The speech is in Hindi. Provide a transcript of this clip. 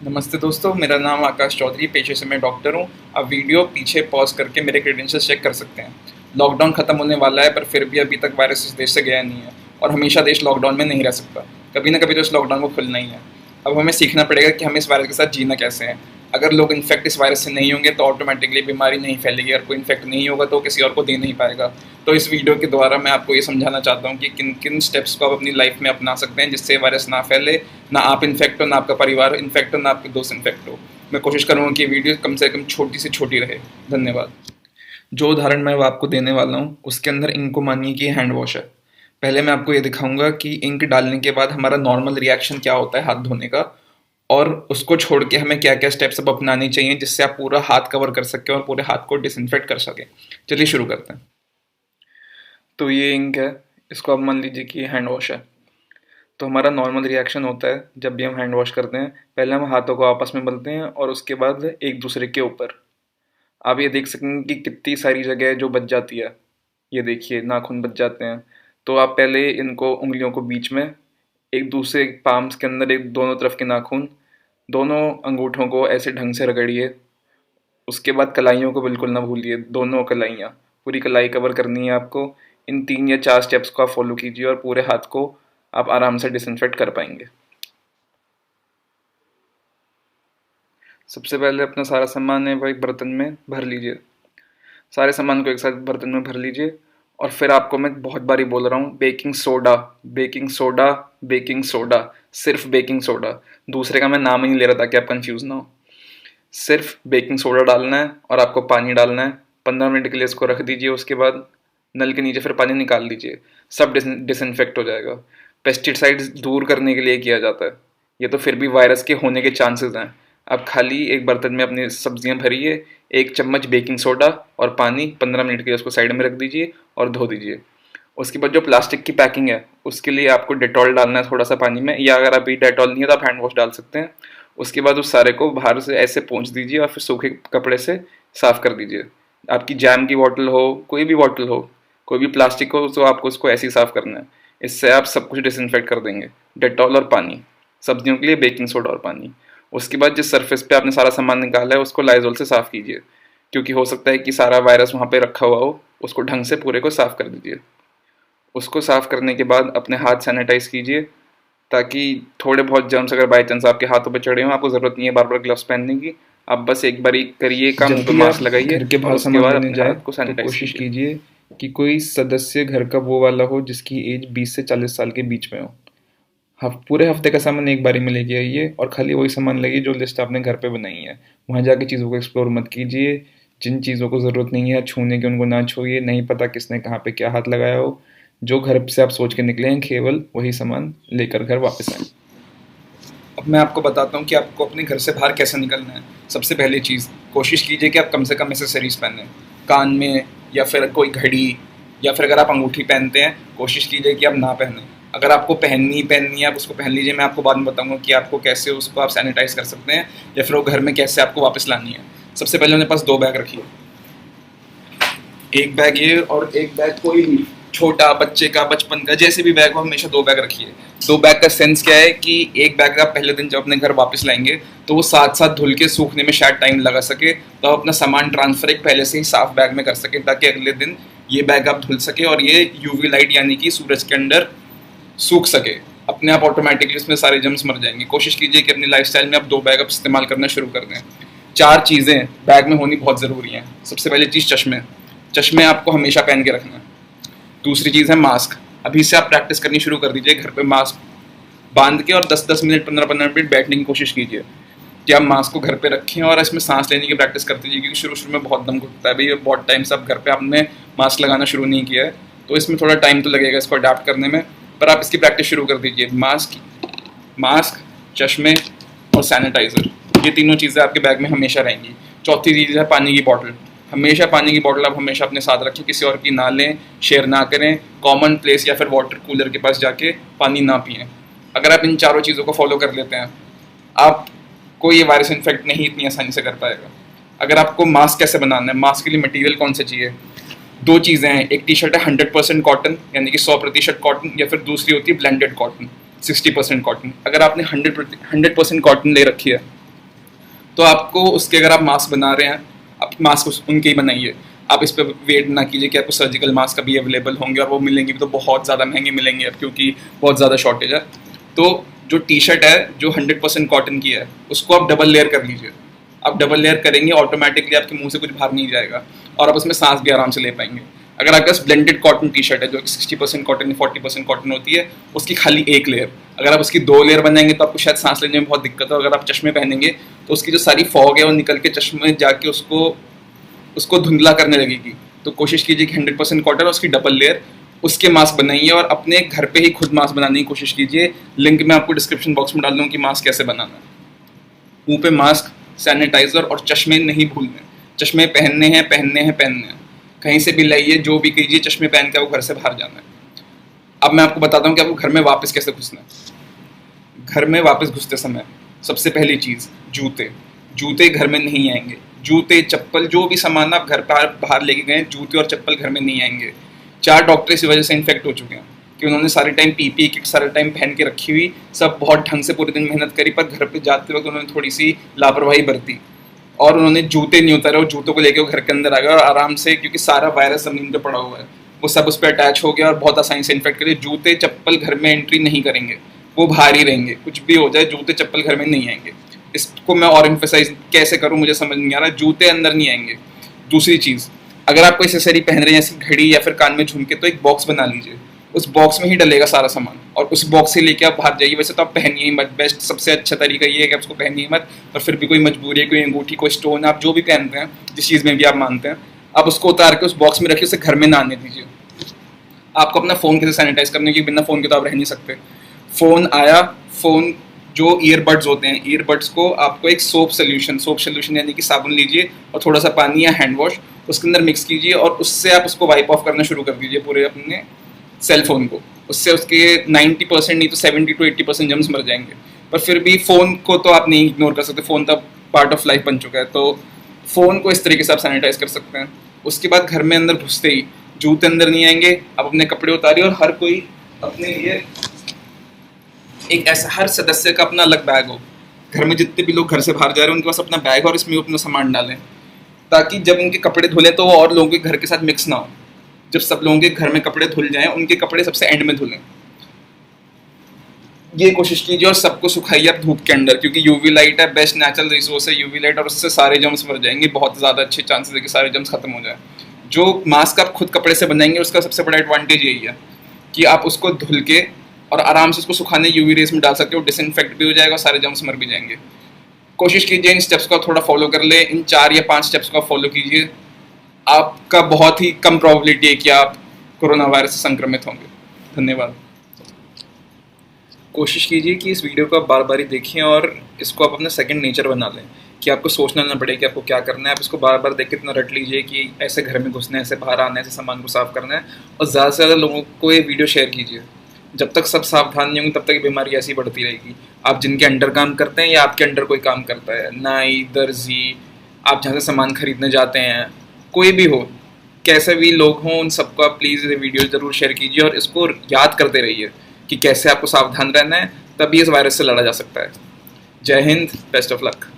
नमस्ते दोस्तों, मेरा नाम आकाश चौधरी, पेशे से मैं डॉक्टर हूँ। आप वीडियो पीछे पॉज करके मेरे क्रेडेंशियल्स चेक कर सकते हैं। लॉकडाउन खत्म होने वाला है, पर फिर भी अभी तक वायरस इस देश से गया नहीं है और हमेशा देश लॉकडाउन में नहीं रह सकता। कभी ना कभी तो इस लॉकडाउन को खुलना ही है। अब हमें सीखना पड़ेगा कि हमें इस वायरस के साथ जीना कैसे है। अगर लोग इन्फेक्ट इस वायरस से नहीं होंगे तो ऑटोमेटिकली बीमारी नहीं फैलेगी, और कोई इन्फेक्ट नहीं होगा तो किसी और को दे नहीं पाएगा। तो इस वीडियो के द्वारा मैं आपको ये समझाना चाहता हूँ कि किन किन स्टेप्स को आप अपनी लाइफ में अपना सकते हैं जिससे वायरस ना फैले, ना आप इन्फेक्ट हो, ना आपका परिवार इन्फेक्ट हो, ना आपके दोस्त इन्फेक्ट हो। मैं कोशिश करूँगा कि ये वीडियो कम से कम छोटी से छोटी रहे। धन्यवाद। जो उदाहरण मैं अब आपको देने वाला हूँ उसके अंदर इंक को मानिए कि हैंड वॉश है। पहले मैं आपको ये दिखाऊंगा कि इंक डालने के बाद हमारा नॉर्मल रिएक्शन क्या होता है हाथ धोने का, और उसको छोड़ के हमें क्या क्या स्टेप्स अब अपनाने चाहिए जिससे आप पूरा हाथ कवर कर सकें और पूरे हाथ को डिसइंफेक्ट कर सकें। चलिए शुरू करते हैं। तो ये इंक है, इसको आप मान लीजिए कि ये हैंड वॉश है। तो हमारा नॉर्मल रिएक्शन होता है जब भी हम हैंड वॉश करते हैं, पहले हम हाथों को आपस में मलते हैं और उसके बाद एक दूसरे के ऊपर। आप ये देख सकेंगे कि कितनी सारी जगह है जो बच जाती है। ये देखिए, नाखून बच जाते हैं। तो आप पहले इनको उंगलियों को बीच में, एक दूसरे पाम्स के अंदर एक दोनों तरफ के नाखून, दोनों अंगूठों को ऐसे ढंग से रगड़िए। उसके बाद कलाइयों को बिल्कुल ना भूलिए, दोनों कलाइयाँ, पूरी कलाई कवर करनी है आपको। इन 3 या 4 स्टेप्स को आप फॉलो कीजिए और पूरे हाथ को आप आराम से डिसइंफेक्ट कर पाएंगे। सबसे पहले अपना सारा सामान है वो एक बर्तन में भर लीजिए। सारे सामान को एक साथ बर्तन में भर लीजिए। और फिर आपको मैं बहुत बारी बोल रहा हूँ, baking soda, baking soda, baking soda, सिर्फ बेकिंग सोडा। दूसरे का मैं नाम ही नहीं ले रहा ताकि आप कंफ्यूज ना हो। सिर्फ बेकिंग सोडा डालना है और आपको पानी डालना है। 15 मिनट के लिए इसको रख दीजिए। उसके बाद नल के नीचे फिर पानी निकाल दीजिए। सब डिसइंफेक्ट हो जाएगा। पेस्टिसाइड्स दूर करने के लिए किया जाता है। ये तो फिर भी वायरस के होने के चांसेस हैं। आप खाली एक बर्तन में अपनी सब्जियां भरिए, 1 चम्मच बेकिंग सोडा और पानी, 15 मिनट के लिए उसको साइड में रख दीजिए और धो दीजिए। उसके बाद जो प्लास्टिक की पैकिंग है उसके लिए आपको डेटॉल डालना है थोड़ा सा पानी में, या अगर अभी डेटॉल नहीं है तो आप हैंड वॉश डाल सकते हैं। उसके बाद उस सारे को बाहर से ऐसे पोंछ दीजिए और फिर सूखे कपड़े से साफ कर दीजिए। आपकी जैम की बॉटल हो, कोई भी बॉटल हो, कोई भी प्लास्टिक हो, तो आपको उसको ऐसे ही साफ करना है। इससे आप सब कुछ डिसइंफेक्ट कर देंगे। डेटॉल और पानी, सब्जियों के लिए बेकिंग सोडा और पानी। उसके बाद जिस सरफेस पे आपने सारा सामान निकाला है उसको लाइजोल से साफ कीजिए, क्योंकि हो सकता है कि सारा वायरस वहाँ पे रखा हुआ हो। उसको ढंग से पूरे को साफ कर दीजिए। उसको साफ करने के बाद अपने हाथ सैनिटाइज कीजिए, ताकि थोड़े बहुत जर्म्स अगर बाई चांस आपके हाथों पे चढ़े हों, आपको ज़रूरत नहीं है बार बार ग्लव्स पहनने की। आप बस एक बार ही करिए काम, जब पे भी मास्क आप लगाइए घर के और बाहर उसके सामान बाद लेने अपने जाएँ हाथ को तो सैनिटाइज कोशिश कीजिए। कीजिए कि कोई सदस्य घर का वो वाला हो जिसकी एज 20 से 40 साल के बीच में हो। पूरे हफ्ते का सामान एक बारी में लेके आइए और खाली वही सामान लाइए जो लिस्ट आपने घर पे बनाई है। वहाँ जाके चीज़ों को एक्सप्लोर मत कीजिए। जिन चीज़ों को ज़रूरत नहीं है छूने की उनको ना छूइए। नहीं पता किसने कहाँ पे क्या हाथ लगाया हो। जो घर से आप सोच के निकले हैं केवल वही सामान लेकर घर वापस आएँ। अब मैं आपको बताता हूँ कि आपको अपने घर से बाहर कैसे निकलना है। सबसे पहली चीज़, कोशिश कीजिए कि आप कम से कम एसेसरीज पहनें। कान में, या फिर कोई घड़ी, या फिर अगर आप अंगूठी पहनते हैं कोशिश कीजिए कि आप ना पहनें। अगर आपको पहननी है आप उसको पहन लीजिए। मैं आपको बाद में बताऊंगा कि आपको कैसे उसको आप सैनिटाइज कर सकते हैं, या फिर वो घर में कैसे आपको वापस लानी है। सबसे पहले मेरे पास 2 बैग रखिए। एक बैग ये और एक बैग कोई भी छोटा, बच्चे का, बचपन का, जैसे भी बैग हो, हमेशा 2 बैग रखिए। 2 बैग का सेंस क्या है कि एक बैग आप पहले दिन जब अपने घर वापस लाएंगे तो वो साथ साथ धुल के सूखने में शायद टाइम लगा सके, तो आप अपना सामान ट्रांसफर एक पहले से ही साफ बैग में कर सके, ताकि अगले दिन ये बैग आप धुल सके और ये यूवी लाइट यानी कि सूरज के अंदर सूख सके। अपने आप ऑटोमेटिकली इसमें सारे जम्स मर जाएंगे। कोशिश कीजिए कि अपनी लाइफस्टाइल में आप 2 बैग आप इस्तेमाल करना शुरू कर दें। 4 चीज़ें बैग में होनी बहुत ज़रूरी हैं। सबसे पहली चीज़ चश्मे। चश्मे आपको हमेशा पहन के रखना है। दूसरी चीज़ है मास्क। अभी से आप प्रैक्टिस करनी शुरू कर दीजिए। घर पे मास्क बांध के और 10-10 मिनट, 15-15 मिनट बैठने की कोशिश कीजिए कि आप मास्क को घर पे रखें और इसमें सांस लेने की प्रैक्टिस करते दीजिए, क्योंकि शुरू शुरू में बहुत दम घुटता है। भाई बहुत टाइम से आप घर पे आपने मास्क लगाना शुरू नहीं किया है, तो इसमें थोड़ा टाइम तो लगेगा इसको अडाप्ट करने में, पर आप इसकी प्रैक्टिस शुरू कर दीजिए। मास्क, मास्क, चश्मे और सैनिटाइज़र, ये तीनों चीज़ें आपके बैग में हमेशा रहेंगी। चौथी चीज़ है पानी की बॉटल। हमेशा पानी की बॉटल आप हमेशा अपने साथ रखें, किसी और की ना लें, शेयर ना करें। कॉमन प्लेस या फिर वाटर कूलर के पास जाके पानी ना पिएं। अगर आप इन चारों चीज़ों को फॉलो कर लेते हैं, आपको ये वायरस इन्फेक्ट नहीं इतनी आसानी से कर पाएगा। अगर आपको मास्क कैसे बनाना है, मास्क के लिए मटेरियल कौन सा चाहिए, 2 चीज़ें हैं। एक टी शर्ट है 100% कॉटन, यानी कि 100% कॉटन, या फिर दूसरी होती है ब्लेंडेड कॉटन, 60% कॉटन। अगर आपने 100% कॉटन ले रखी है तो आपको उसके अगर आप मास्क बना रहे हैं, आप मास्क उनके ही बनाइए। आप इस पर वेट ना कीजिए कि आपको सर्जिकल मास्क अभी अवेलेबल होंगे, और वो मिलेंगे भी तो बहुत ज़्यादा महंगे मिलेंगे अब, क्योंकि बहुत ज़्यादा शॉर्टेज है। तो जो टी शर्ट है जो 100% कॉटन की है, उसको आप डबल लेयर कर लीजिए। आप डबल लेयर करेंगे, ऑटोमेटिकली आपके मुंह से कुछ बाहर नहीं जाएगा, और आप उसमें सांस भी आराम से ले पाएंगे। अगर आपके पास ब्लेंडेड कॉटन टी शर्ट है जो 60% कॉटन 40% कॉटन होती है, उसकी खाली एक लेयर, अगर आप उसकी 2 लेयर बनाएंगे तो आपको शायद सांस लेने में बहुत दिक्कत हो। अगर आप चश्मे पहनेंगे तो उसकी जो सारी फॉग है वो निकल के चश्मे में जाके उसको धुंधला करने लगेगी। तो कोशिश कीजिए कि 100% कॉटन, उसकी डबल लेयर, उसके मास्क बनाइए, और अपने घर पे ही खुद मास्क बनाने की कोशिश कीजिए। लिंक मैं आपको डिस्क्रिप्शन बॉक्स में डाल दूँ कि मास्क कैसे बनाना है। मुंह पे मास्क, सैनिटाइजर और चश्मे नहीं भूलने। चश्मे पहनने हैं, पहनने हैं, पहनने हैं। कहीं से भी लाइए, जो भी कीजिए, चश्मे पहन के आपको घर से बाहर जाना है। अब मैं आपको बताता हूँ कि आपको घर में वापस कैसे घुसना है। घर में वापस घुसते समय सबसे पहली चीज़, जूते घर में नहीं आएंगे। जूते, चप्पल, जो भी सामान आप घर पर बाहर लेके गए, जूते और चप्पल घर में नहीं आएंगे। 4 डॉक्टर इसी वजह से इन्फेक्ट हो चुके हैं कि उन्होंने सारे टाइम पीपीई किट सारे टाइम पहन के रखी हुई, सब बहुत ढंग से पूरे दिन मेहनत करी, पर घर पे जाते वक्त उन्होंने थोड़ी सी लापरवाही बरती, और उन्होंने जूते नहीं उतारे, और जूतों को लेके वो घर के अंदर आ गए, और आराम से, क्योंकि सारा वायरस ज़मीन पे पड़ा हुआ है, वो सब उस पर अटैच हो गया और बहुत आसानी से इन्फेक्ट करे। जूते चप्पल घर में एंट्री नहीं करेंगे, वो बाहर ही रहेंगे। कुछ भी हो जाए, जूते चप्पल घर में नहीं आएंगे। इसको मैं और एम्फेसाइज कैसे करूँ मुझे समझ नहीं आ रहा। जूते अंदर नहीं आएंगे। दूसरी चीज़, अगर आप कोई एक्सेसरी पहन रहे हैं जैसे घड़ी या फिर कान में झुमके, तो एक बॉक्स बना लीजिए, उस बॉक्स में ही डलेगा सारा सामान, और उस बॉक्स से लेके आप बाहर जाइए। वैसे तो आप पहनिए ही मत, बेस्ट सबसे अच्छा तरीका ये है कि आप उसको पहनिए मत, पर फिर भी कोई मजबूरी है, कोई अंगूठी, कोई स्टोन, आप जो भी पहनते हैं, जिस चीज़ में भी आप मानते हैं, आप उसको उतार के उस बॉक्स में रखिए, उसे घर में ना आने दीजिए। आपको अपना फ़ोन कैसे सैनिटाइज करने की, बिना फ़ोन के तो आप रह नहीं सकते। फ़ोन आया, फ़ोन जो ईयरबड्स होते हैं, ईयरबड्स को आपको एक सोप सोल्यूशन यानी कि साबुन लीजिए और थोड़ा सा पानी या हैंड वॉश उसके अंदर मिक्स कीजिए, और उससे आप उसको वाइप ऑफ करना शुरू कर दीजिए पूरे अपने सेल फोन को। उससे उसके 90% नहीं तो 70 to 80% जम्स मर जाएंगे। पर फिर भी फ़ोन को तो आप नहीं इग्नोर कर सकते, फ़ोन तो पार्ट ऑफ लाइफ बन चुका है, तो फ़ोन को इस तरीके से आप सैनिटाइज कर सकते हैं। उसके बाद घर में अंदर घुसते ही जूते अंदर नहीं आएंगे, आप अपने कपड़े उतारिए, और हर कोई अपने लिए एक ऐसा, हर सदस्य का अपना अलग बैग हो। घर में जितने भी लोग घर से बाहर जा रहे हैं उनके पास अपना बैग और इसमें अपना सामान डालें, ताकि जब उनके कपड़े धुलें तो वो और लोगों के घर के साथ मिक्स ना हो। जब सब लोगों के घर में कपड़े धुल जाएं, उनके कपड़े सबसे एंड में धुलें। ये कोशिश कीजिए, और सबको सुखाइए आप धूप के अंदर, क्योंकि यूवी लाइट है, बेस्ट नेचुरल रिसोर्स है यूवी लाइट, और उससे सारे जम्स मर जाएंगे। बहुत ज़्यादा अच्छे चांसेस है कि सारे जम्स खत्म हो जाए। जो मास्क आप खुद कपड़े से बनाएंगे उसका सबसे बड़ा एडवांटेज यही है कि आप उसको धुल के और आराम से उसको सुखाने यूवी रेस में डाल सकते हो, डिसइंफेक्ट भी हो जाएगा, सारे जम्स मर भी जाएंगे। कोशिश कीजिए इन स्टेप्स को थोड़ा फॉलो कर ले, इन 4 या 5 स्टेप्स को फॉलो कीजिए, आपका बहुत ही कम प्रोबेबिलिटी है कि आप कोरोना वायरस से संक्रमित होंगे। धन्यवाद। कोशिश कीजिए कि इस वीडियो को आप बार बार ही देखें और इसको आप अपना सेकंड नेचर बना लें, कि आपको सोचना ना पड़े कि आपको क्या करना है। आप इसको बार बार देख के इतना रट लीजिए कि ऐसे घर में घुसना है, ऐसे बाहर आना है, ऐसे सामान को साफ करना है, और ज़्यादा से ज़्यादा लोगों को ये वीडियो शेयर कीजिए। जब तक सब सावधान नहीं होंगे तब तक ये बीमारी ऐसी बढ़ती रहेगी। आप जिनके अंडर काम करते हैं या आपके अंडर कोई काम करता है, नाई, दर्जी, आप जहाँ से सामान खरीदने जाते हैं, कोई भी हो, कैसे भी लोग हों, उन सबको आप प्लीज़ ये वीडियो ज़रूर शेयर कीजिए और इसको याद करते रहिए कि कैसे आपको सावधान रहना है, तभी इस वायरस से लड़ा जा सकता है। जय हिंद, बेस्ट ऑफ लक।